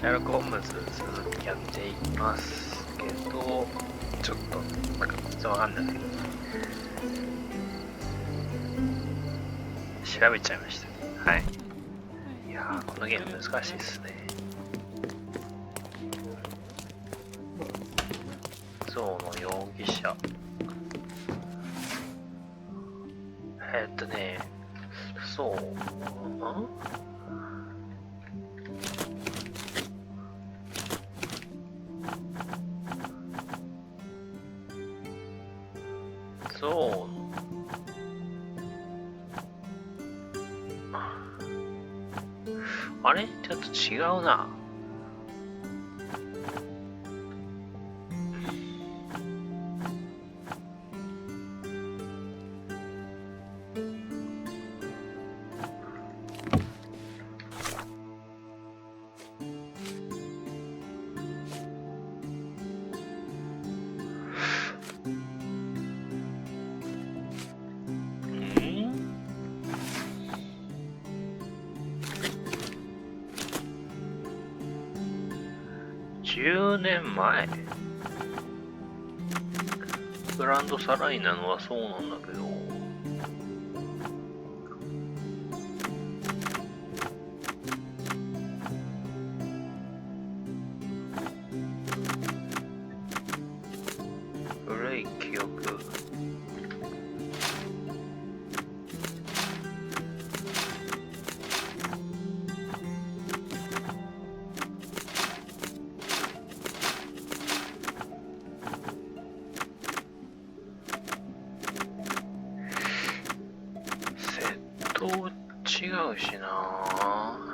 ャーロック・ホームズ続きやっていきますけど、ちょっとなんか全然わかんないけど調べちゃいましたね。はい。いやー、このゲーム難しいっすね。ゾウの容疑者。そう、ゾウ、あれちょっと違うな。10年前グランドサライなのはそうなんだけど、古い記憶。違うしなぁ。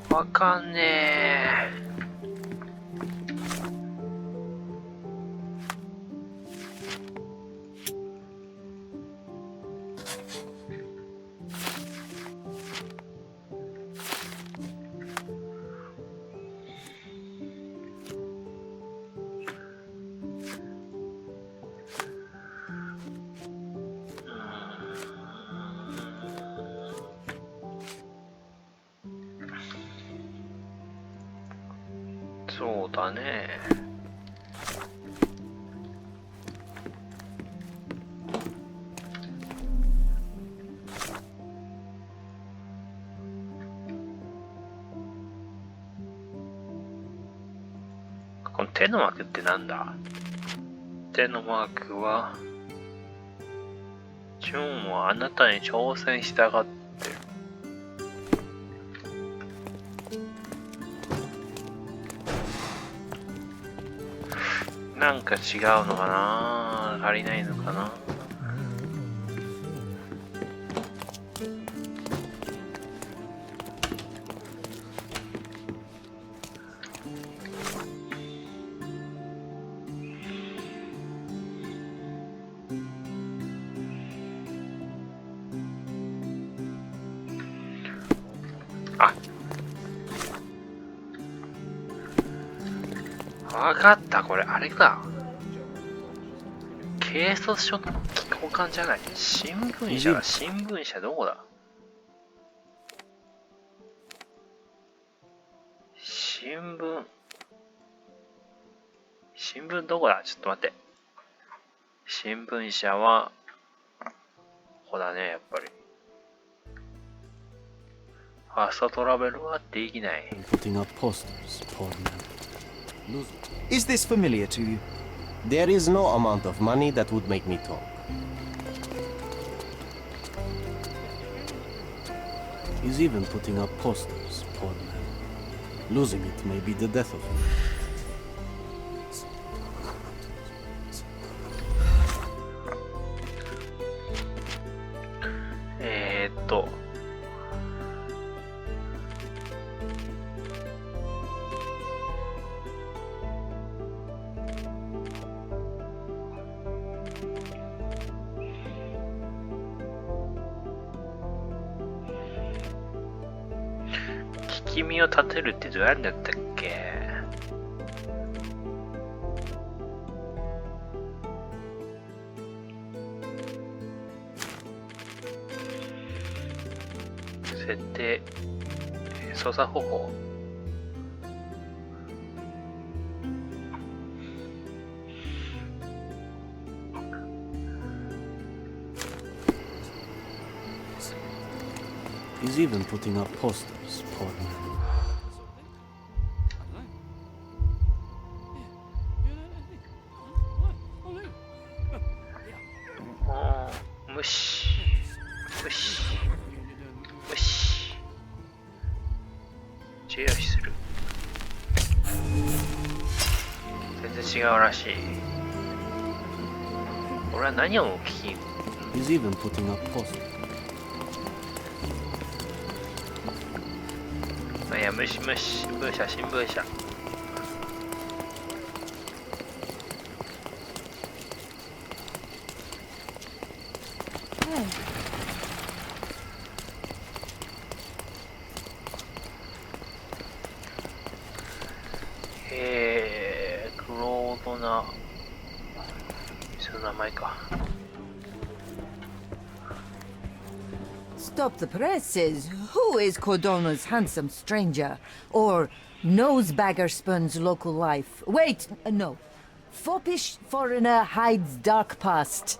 わかんねえ。そうだね。この手のマークってなんだ？手のマークは、ジョンはあなたに挑戦したがってる。なんか違うのかな？足りないのかな？わかった、これ、あれか。警察署の交換じゃない。新聞社だ、新聞社どこだ？新聞どこだ？ちょっと待って。新聞社は、ここだね、やっぱり。ファーストトラベルはできない。Is this familiar to you? There is no amount of money that would make me talk. He's even putting up posters, poor man. Losing it may be the death of him. う君を立てるってどうやるんだったっけ？設定、操作方法。He's even putting up posters, poor man. 無視無視無視重要視する。全然違うらしい。俺は何を聞き？ He's even putting up posters. いや、無視無視、新聞社新聞社。クロードな店の名前か。Stop the presses. Who is Cordona's handsome stranger? Or Nosebaggerspun's local life? Wait, no. Foppish foreigner hides dark past.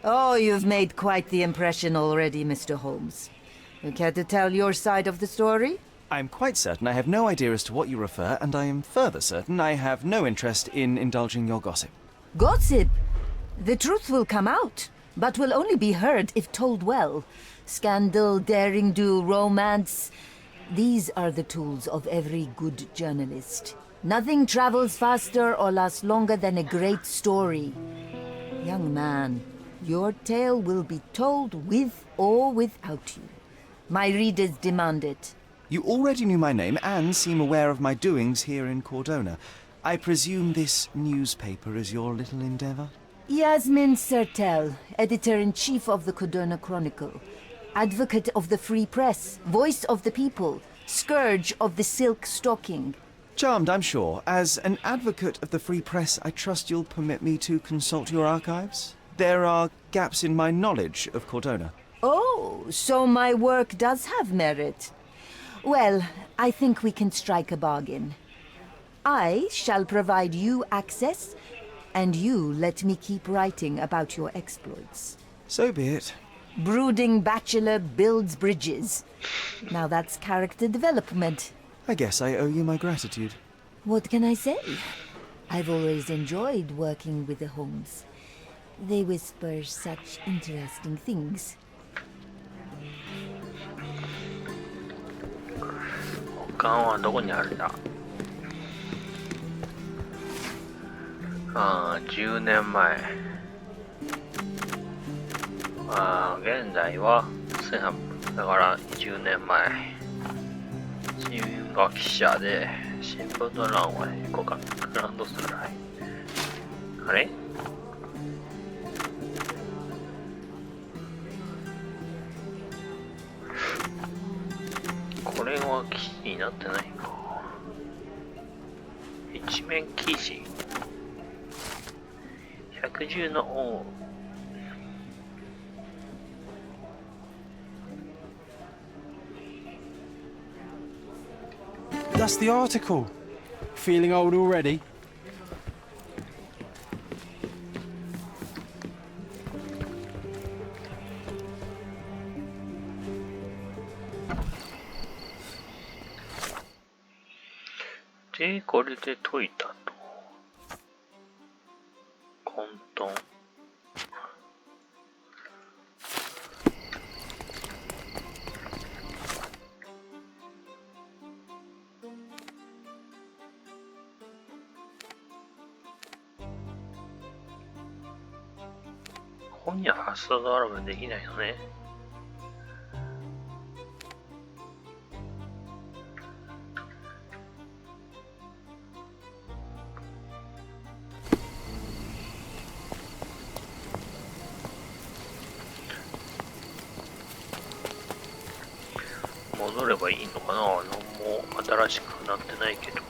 Oh, you've made quite the impression already, Mr. Holmes. You care to tell your side of the story? I'm quite certain I have no idea as to what you refer, and I am further certain I have no interest in indulging your gossip. Gossip? The truth will come out, but will only be heard if told well. Scandal, daring-do, romance. These are the tools of every good journalist. Nothing travels faster or lasts longer than a great story. Young man, your tale will be told with or without you. My readers demand it. You already knew my name and seem aware of my doings here in Cordona. I presume this newspaper is your little endeavor? Yasmin Sertel, editor-in-chief of the Cordona Chronicle. Advocate of the free press, voice of the people, scourge of the silk stocking. Charmed, I'm sure. As an advocate of the free press, I trust you'll permit me to consult your archives? There are gaps in my knowledge of Cordona. Oh, so my work does have merit. Well, I think we can strike a bargain. I shall provide you access, and you let me keep writing about your exploits. So be it. Brooding bachelor builds bridges. Now that's character development. I guess I owe you my gratitude. What can I say? I've always enjoyed working with the Holmes. They whisper such interesting things. 保管はどこにあるんだ？10年前。現在は1800だから20年前。新聞が記者で新聞の欄は行こうか。グランドスライ。あれ？これは記事になってないか。一面記事。110の王。That's the article. Feeling old already? で、これで解いたと。混沌。本には発想があればできないのね。戻ればいいのかな。何も新しくなってないけど。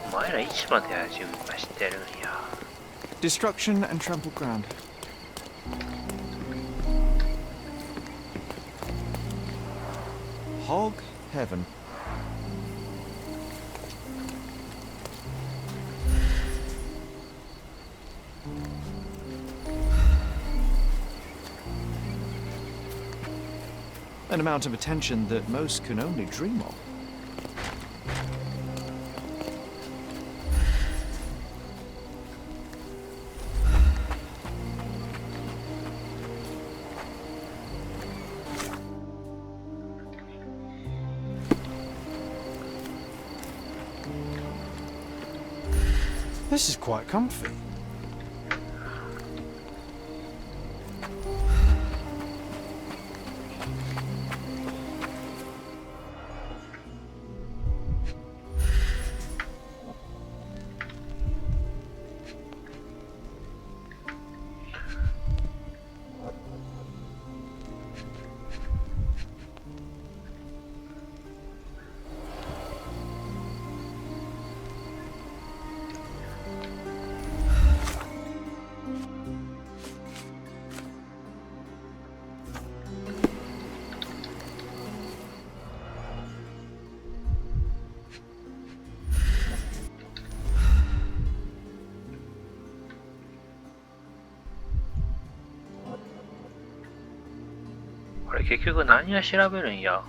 お前ら1までは準備はしてるんや。Destruction and trampled ground. Hog heaven. An amount of attention that most can only dream of. This is quite comfy.これ結局何を調べるんや。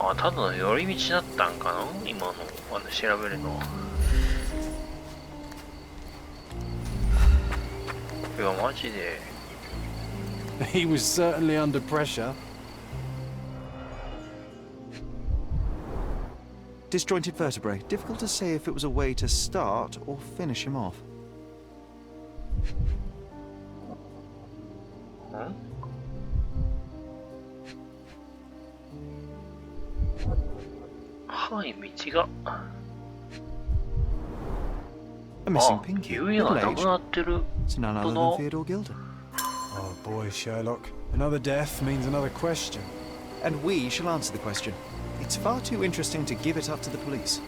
あ、ただの寄り道だったんかな今の調べるのは。いやマジで。He was certainly under pressure. Disjointed vertebrae. Difficult to say if it was a way to start or finish him off. はい、道が。A missing あ、 pinky. 指が Middle なく age. なってる。 It's none other than Dunno. Theodore Gilder. Oh boy, Sherlock. Another death means another question. And we shall answer the question. It's far too interesting to give it up to the police.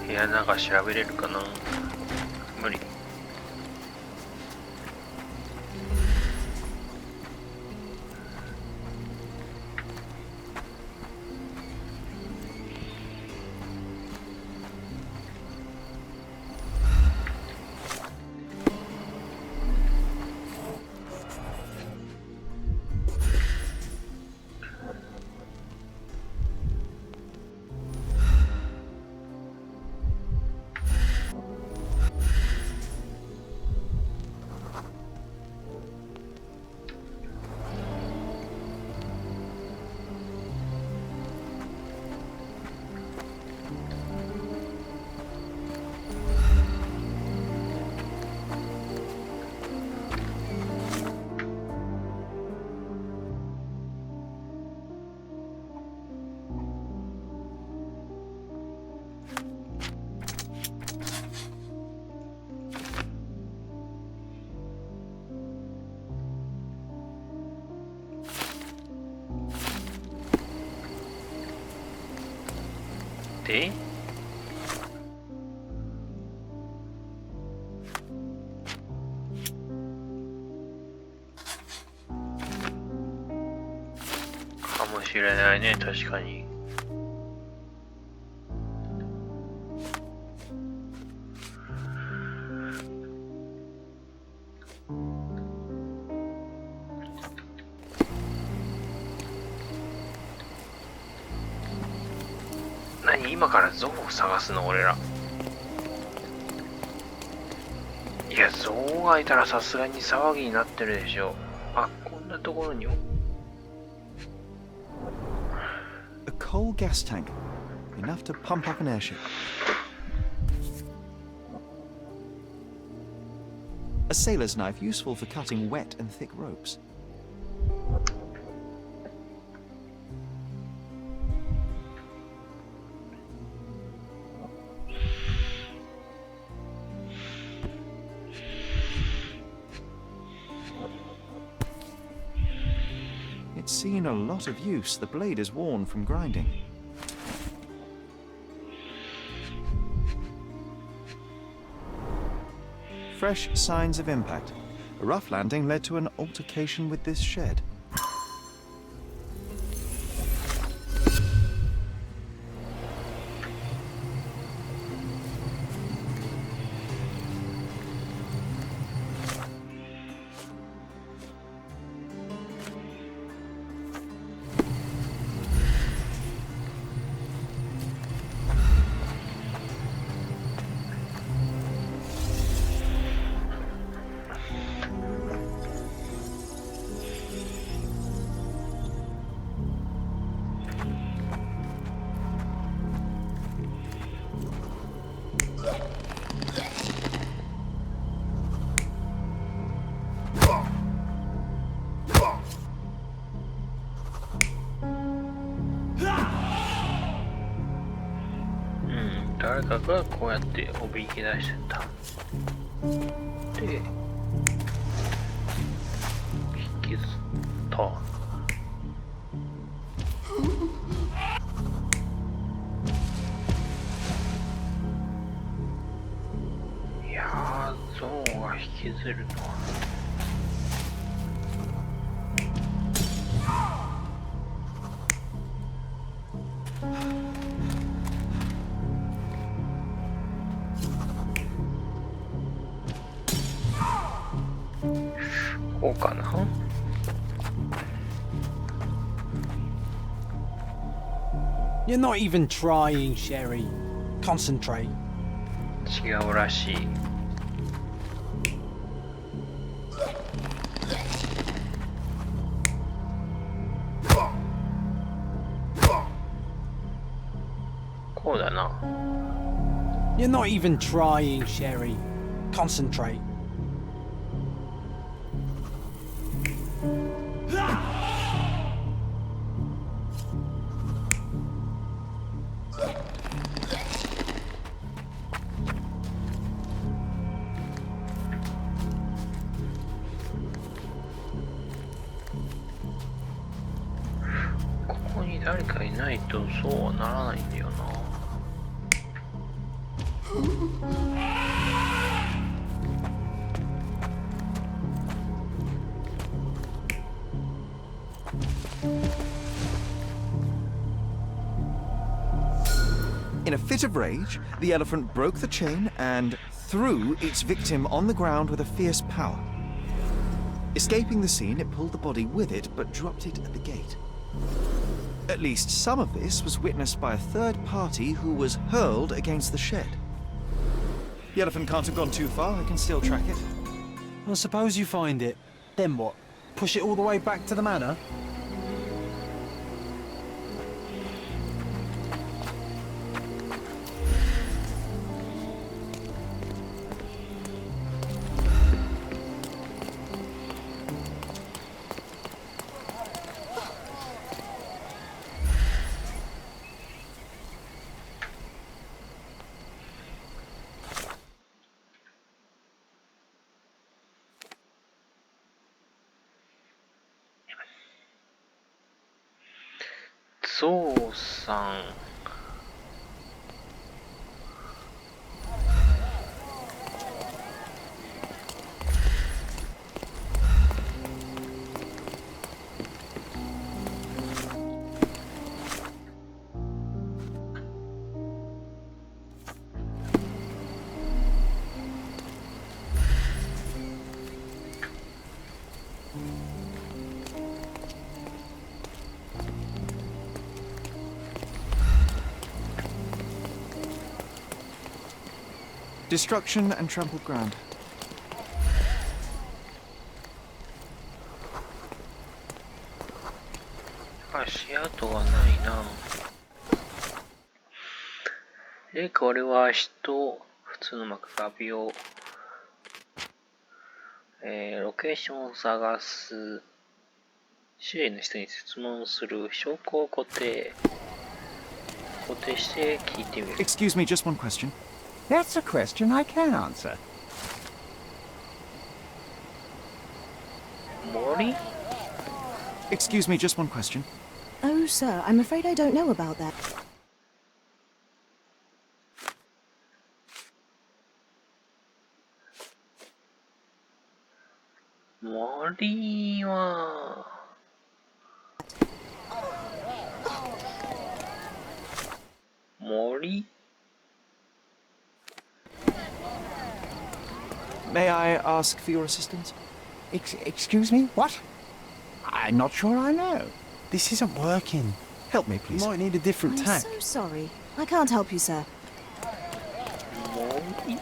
いや、なんか調べれるかな。無理。で、かもしれないね、確かに。何、今から象を探すの俺ら。いや、象がいたらさすがに騒ぎになってるでしょ。あ、こんなところにも。A coal gas tank, enough to pump up an airship. A sailor's knife, useful for cutting wet and thick ropes. It's seen a lot of use. The blade is worn from grinding. Fresh signs of impact. A rough landing led to an altercation with this shed.誰かがこうやっておびき出してた。で、引きずった。いやー、象が引きずるのは。こうかな。You're not even trying, Sherry. Concentrate. 違うらしい。こうだな。You're not even trying, Sherry. Concentrate.ここに誰かいないとそうはならないんだよな。In a fit of rage, the elephant broke the chain and threw its victim on the ground with a fierce power. Escaping the scene, it pulled the body with it, but dropped it at the gate. At least some of this was witnessed by a third party who was hurled against the shed. The elephant can't have gone too far. I can still track it. Well, suppose you find it. Then what? Push it all the way back to the manor?ゾウさん。Destruction and trampled ground. 足跡がないな。で、これは人、普通の幕画鋲。ロケーションを探す。周囲の人に質問する。証拠を固定して聞いてみる。Excuse me, just one question. That's a question I can answer. 森 Excuse me, just one question. Oh, sir, I'm afraid I don't know about that. 森は森 May I ask for your assistance? Excuse me? What? I'm not sure I know. This isn't working. Help me, You please. might need a different I'm tack. so sorry. I can't help you, sir. 森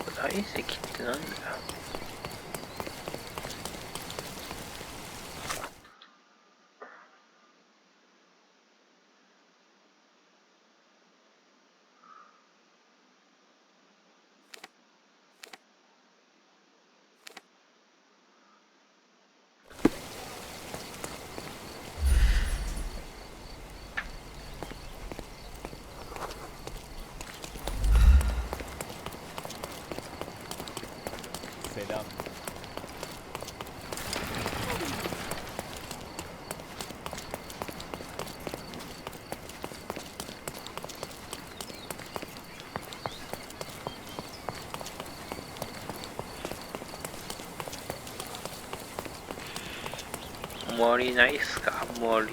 古代遺跡ってなんだよ。森ないっすか森。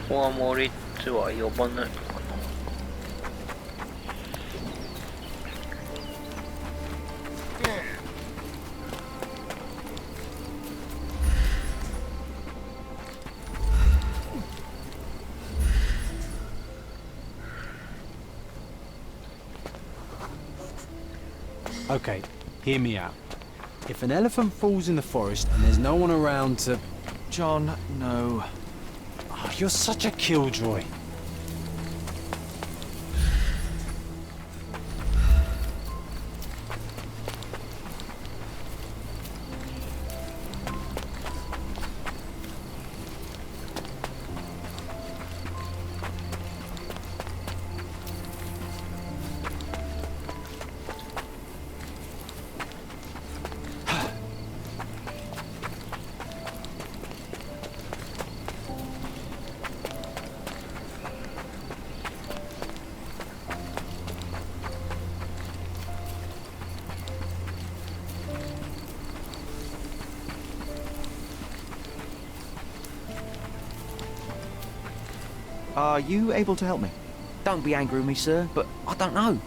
ここは森っては呼ばないのかな。Okay, hear me out. If an elephant falls in the forest and there's no one around to... John, no. Oh, you're such a killjoy. Are you able to help me? Don't be angry with me, sir, but I don't know.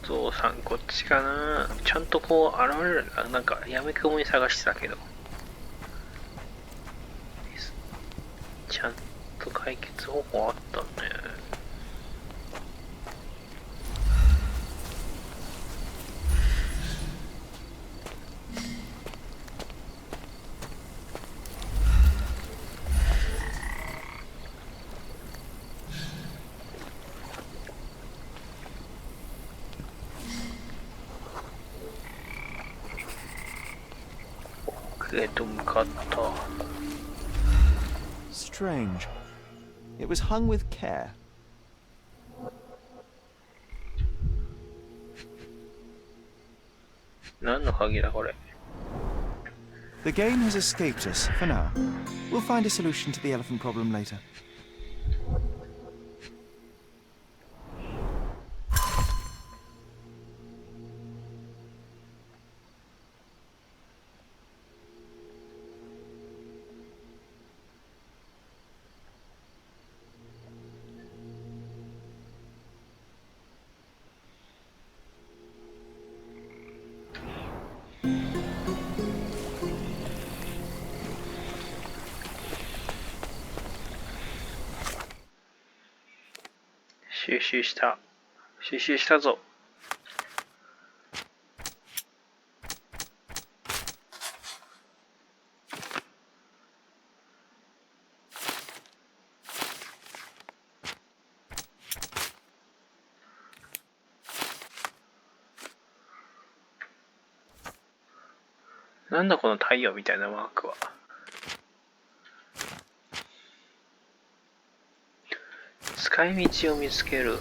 ゾウさんこっちかな。ちゃんとこう現れるな。なんかやめくもに探してたけど、ちゃんと解決方法あったね。奥へと向かった。 Strange. It was hung with care. 何の鍵だこれ。 The game has escaped us for now. We'll find a solution to the elephant problem later.収集したぞ。なんだこの太陽みたいなマークは。使い道を見つける。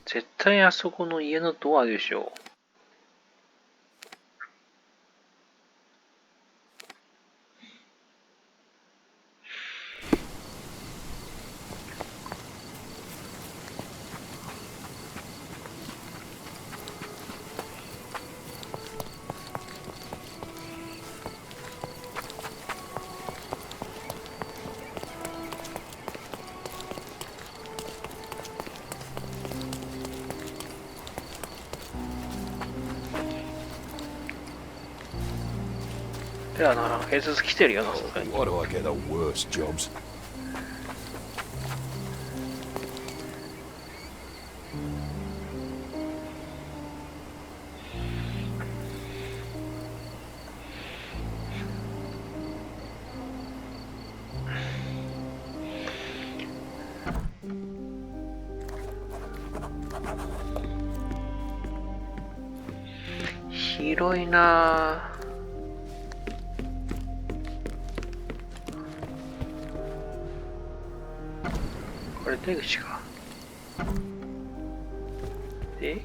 絶対あそこの家のドアでしょう。いやな、警察来てるよな、さすがに。 Why do I get the worst jobs? 広いなぁ。これ出口か。で、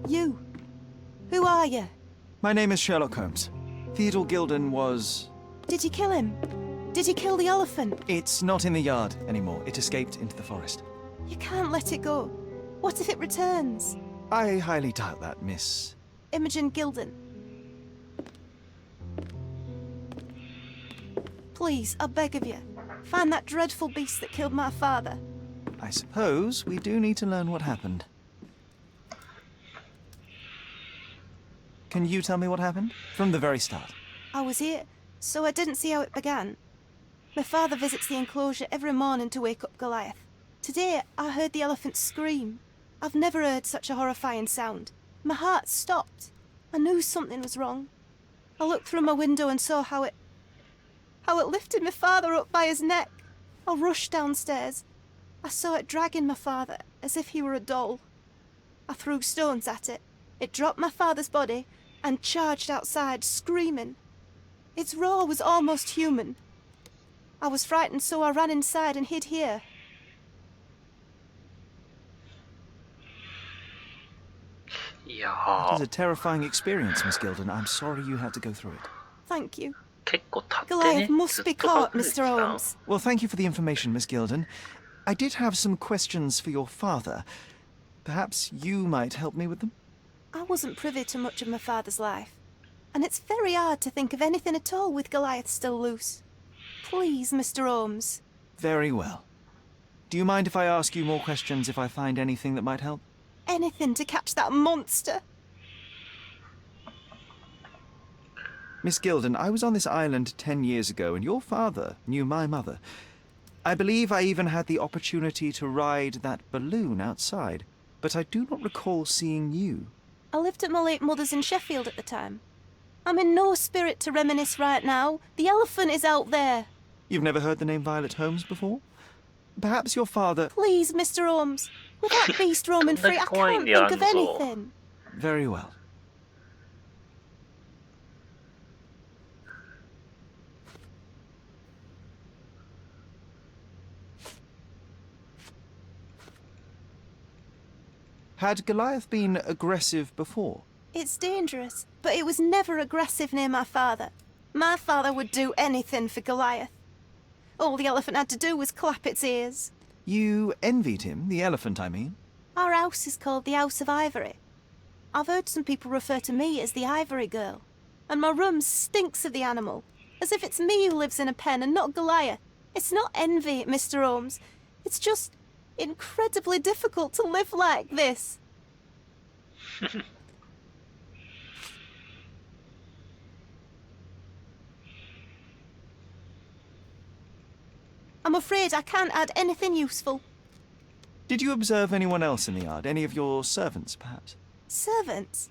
You. Who are you? My name is Sherlock Holmes. Theodore Gilden was... Did you kill him? Did you kill the elephant? It's not in the yard anymore. It escaped into the forest. You can't let it go. What if it returns? I highly doubt that, Miss... Imogen Gilden. Please, I beg of you, find that dreadful beast that killed my father. I suppose we do need to learn what happened. Can you tell me what happened? From the very start. I was here, so I didn't see how it began. My father visits the enclosure every morning to wake up Goliath. Today, I heard the elephant scream. I've never heard such a horrifying sound. My heart stopped. I knew something was wrong. I looked through my window and saw how it lifted my father up by his neck. I rushed downstairs. I saw it dragging my father as if he were a doll. I threw stones at it. It dropped my father's body and charged outside, screaming. Its roar was almost human. I was frightened, so I ran inside and hid here. Yeah. It is a terrifying experience, Miss Gilden. I'm sorry you had to go through it. Thank you. 結構経ってね。 Goliath must be ずっと caught, 隠れてた Mr. の Holmes. Well, thank you for the information, Miss Gilden. I did have some questions for your father. Perhaps you might help me with them? I wasn't privy to much of my father's life, and it's very hard to think of anything at all with Goliath still loose. Please, Mr. Holmes. Very well. Do you mind if I ask you more questions if I find anything that might help? Anything to catch that monster. Miss Gilden, I was on this island 10 years ago, and your father knew my mother. I believe I even had the opportunity to ride that balloon outside, but I do not recall seeing you. I lived at my late mother's in Sheffield at the time. I'm in no spirit to reminisce right now. The elephant is out there. You've never heard the name Violet Holmes before? Perhaps your father... Please, Mr. Holmes. With that beast roaming free, I can't think of anything. Very well. Had Goliath been aggressive before? It's dangerous, but it was never aggressive near my father. My father would do anything for Goliath. All the elephant had to do was clap its ears. You envied him, the elephant, I mean? Our house is called the House of Ivory. I've heard some people refer to me as the Ivory Girl, and my room stinks of the animal, as if it's me who lives in a pen and not Goliath. It's not envy, Mr. Holmes. It's just incredibly difficult to live like this. I'm afraid I can't add anything useful. Did you observe anyone else in the yard? Any of your servants, perhaps? Servants?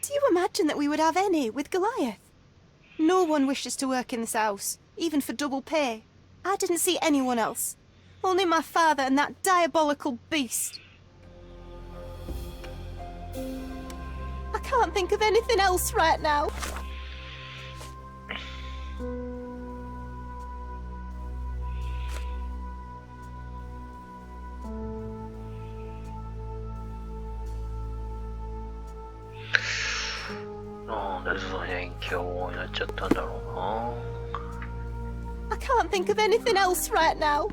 Do you imagine that we would have any with Goliath? No one wishes to work in this house, even for double pay. I didn't see anyone else. Only my father and that diabolical beast. I can't think of anything else right now. I can't think of anything else right now.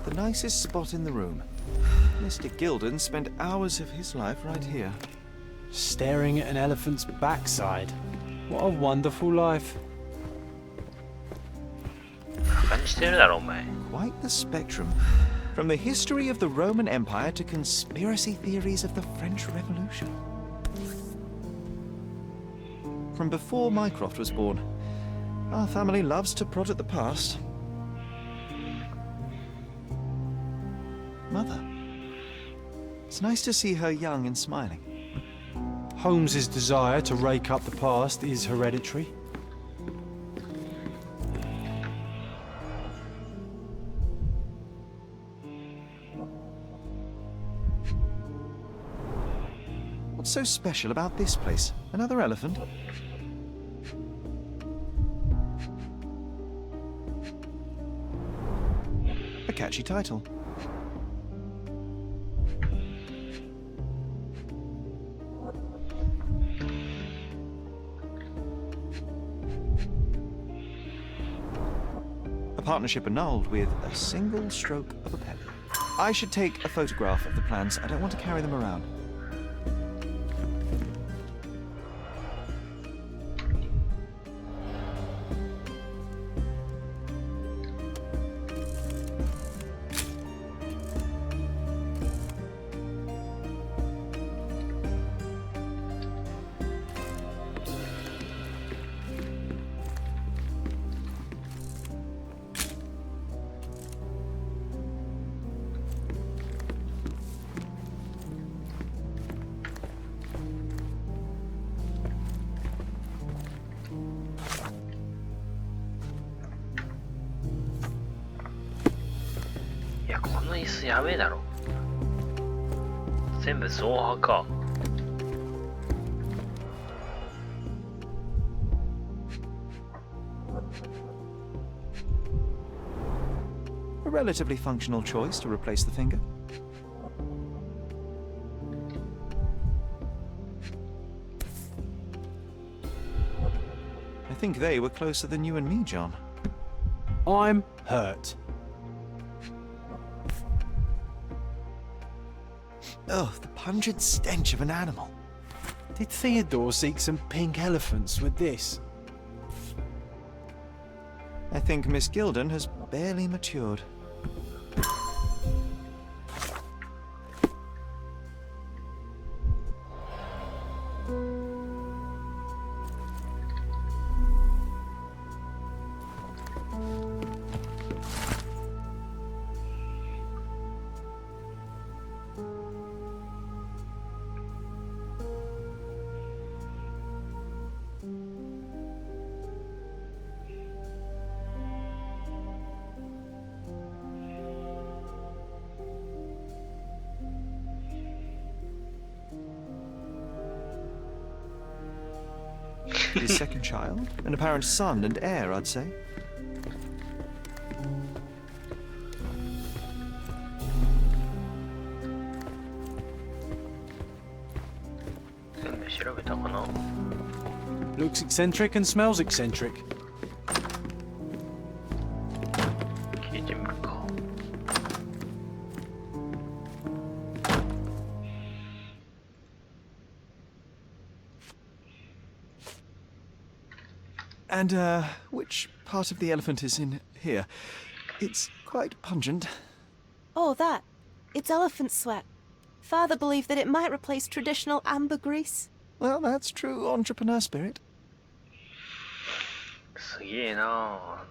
The nicest spot in the room. Mr. Gilden spent hours of his life right here. Staring at an elephant's backside. What a wonderful life. Quite the spectrum. From the history of the Roman Empire to conspiracy theories of the French Revolution. From before Mycroft was born, our family loves to prod at the past. Mother. It's nice to see her young and smiling. Holmes's desire to rake up the past is hereditary. What's so special about this place? Another elephant? A catchy title. A partnership annulled with a single stroke of a pen. I should take a photograph of the plans. I don't want to carry them around. や、この椅子やべえだろ。全部造破か。A relatively functional choice to replace the finger. I think they were closer than you and me, John. I'm hurt. Oh, the pungent stench of an animal. Did Theodore seek some pink elephants with this? I think Miss Gilden has barely matured. His second child, an apparent son and heir, I'd say. Looks eccentric and smells eccentric. And, which part of the elephant is in here? It's quite pungent. Oh, that. It's elephant sweat. Father believed that it might replace traditional ambergris. Well, that's true entrepreneur spirit. すげえな。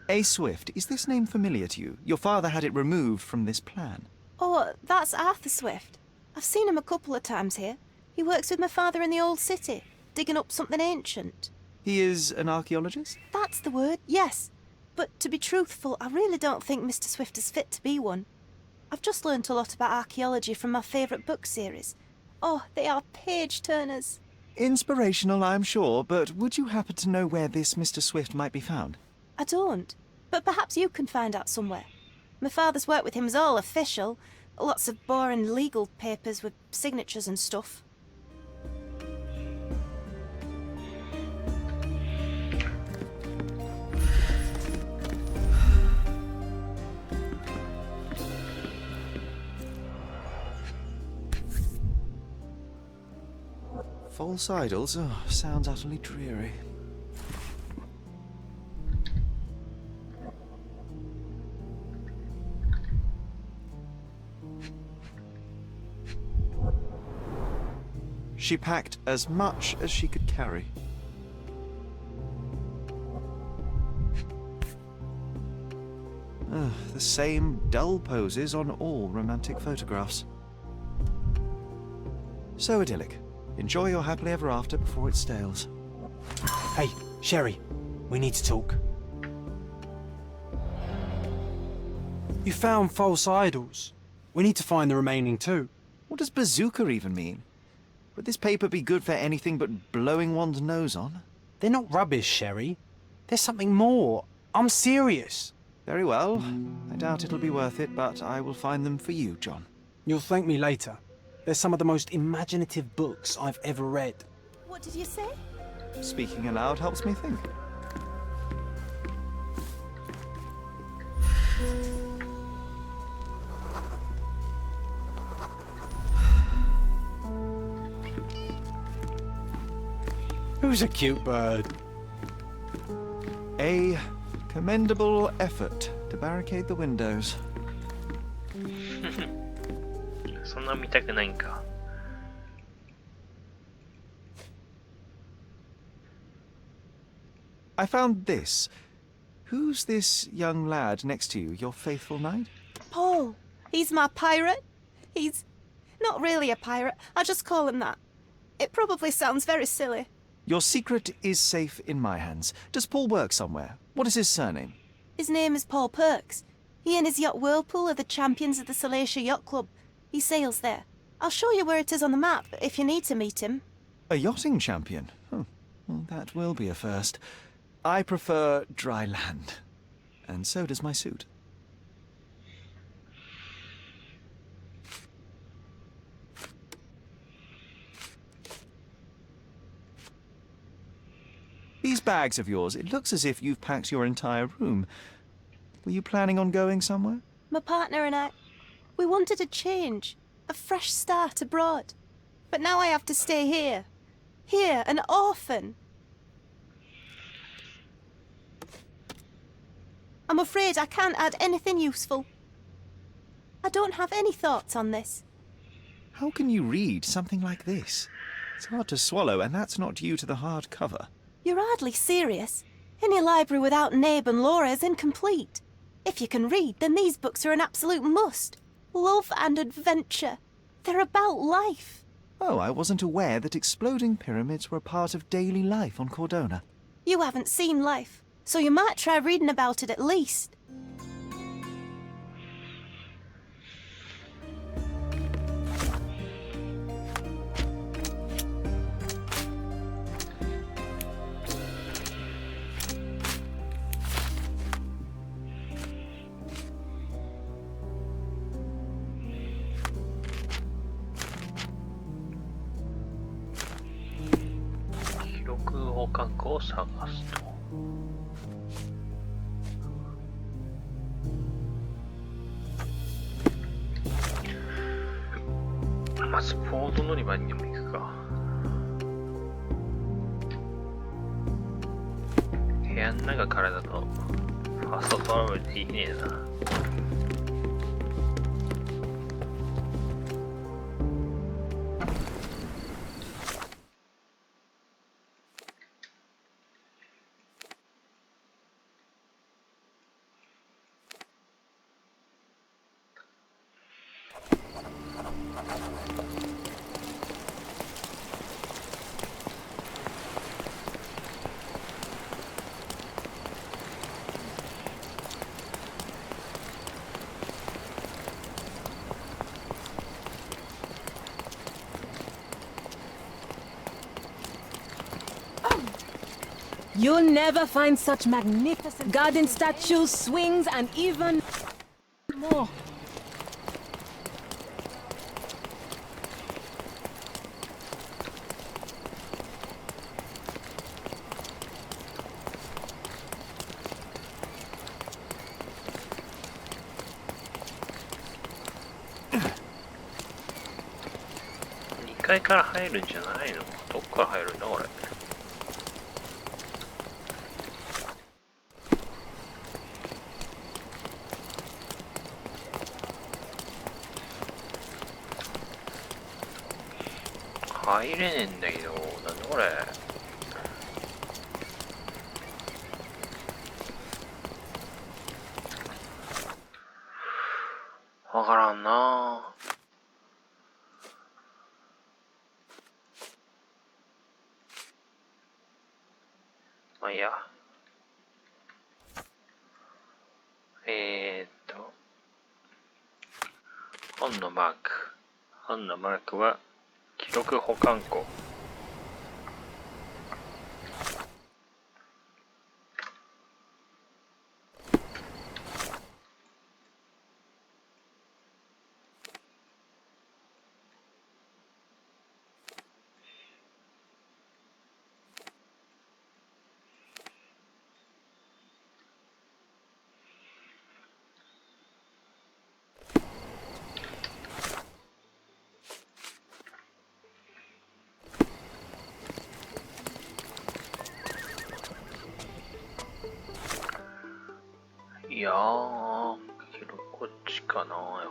A. Swift, is this name familiar to you? Your father had it removed from this plan. Oh, that's Arthur Swift. I've seen him a couple of times here. He works with my father in the old city, digging up something ancient. He is an archaeologist? That's the word, yes. But to be truthful, I really don't think Mr. Swift is fit to be one. I've just learnt a lot about archaeology from my favourite book series. Oh, they are page-turners. Inspirational, I'm sure, but would you happen to know where this Mr. Swift might be found? I don't. But perhaps you can find out somewhere. My father's work with him is all official. Lots of boring legal papers with signatures and stuff. False idols? Oh, sounds utterly dreary. She packed as much as she could carry. The same dull poses on all romantic photographs. So idyllic. Enjoy your happily ever after before it stales. Hey, Sherry, we need to talk. You found false idols. We need to find the remaining two. What does bazooka even mean? Would this paper be good for anything but blowing one's nose on? They're not rubbish, Sherry. There's something more. I'm serious. Very well. I doubt it'll be worth it, but I will find them for you, John. You'll thank me later. They're some of the most imaginative books I've ever read. What did you say? Speaking aloud helps me think. Who's a cute bird? A commendable effort to barricade the windows. そんな見たくないんか。I found this. Who's this young lad next to you, your faithful knight? Paul. He's my pirate. He's not really a pirate. I just call him that. It probably sounds very silly. Your secret is safe in my hands. Does Paul work somewhere? What is his surname? His name is Paul Perks. He and his yacht Whirlpool are the champions of the Salacia Yacht Club. He sails there. I'll show you where it is on the map if you need to meet him. A yachting champion? Well, that will be a first. I prefer dry land. And so does my suit. These bags of yours, it looks as if you've packed your entire room. Were you planning on going somewhere? My partner and I, we wanted a change, a fresh start abroad. But now I have to stay here. Here, an orphan. I'm afraid I can't add anything useful. I don't have any thoughts on this. How can you read something like this? It's hard to swallow, and that's not due to the hard cover. You're hardly serious. Any library without Nabe and Laura is incomplete. If you can read, then these books are an absolute must. Love and adventure. They're about life. Oh, I wasn't aware that exploding pyramids were a part of daily life on Cordona. You haven't seen life, so you might try reading about it at least.まあ、スポーツ乗り場にでも行くか。部屋の中からだとファーストトラブルできねえな。You'll never find such magnificent garden statues, swings, and even more.2階から入るんじゃないの？どっから入るんだこれ。入れねえんだけど、なんだこれ。わからんな。まあいいや。本のマーク。本のマークは記録保管庫。いやー、けどこっちかな。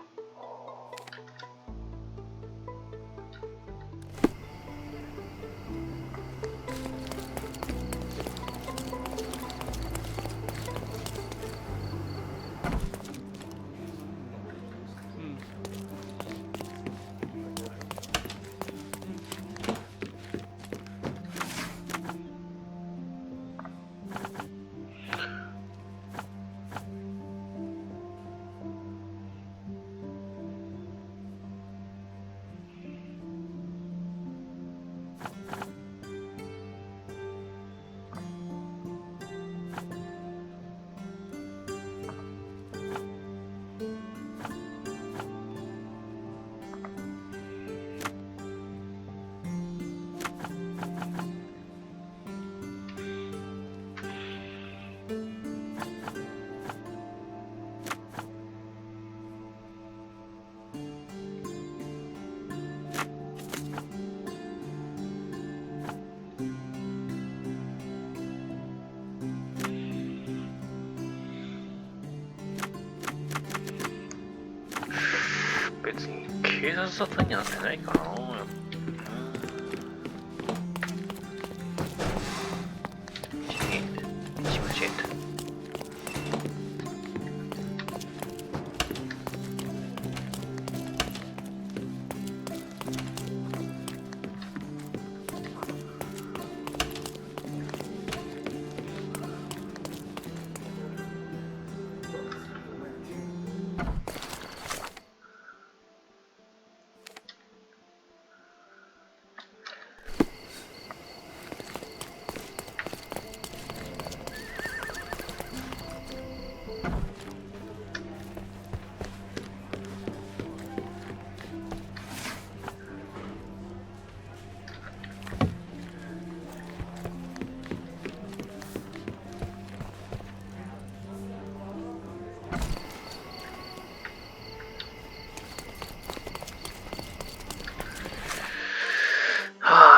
別に警察沙汰になってないかな。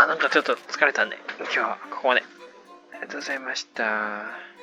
なんかちょっと疲れたんで、今日はここまで。ありがとうございました。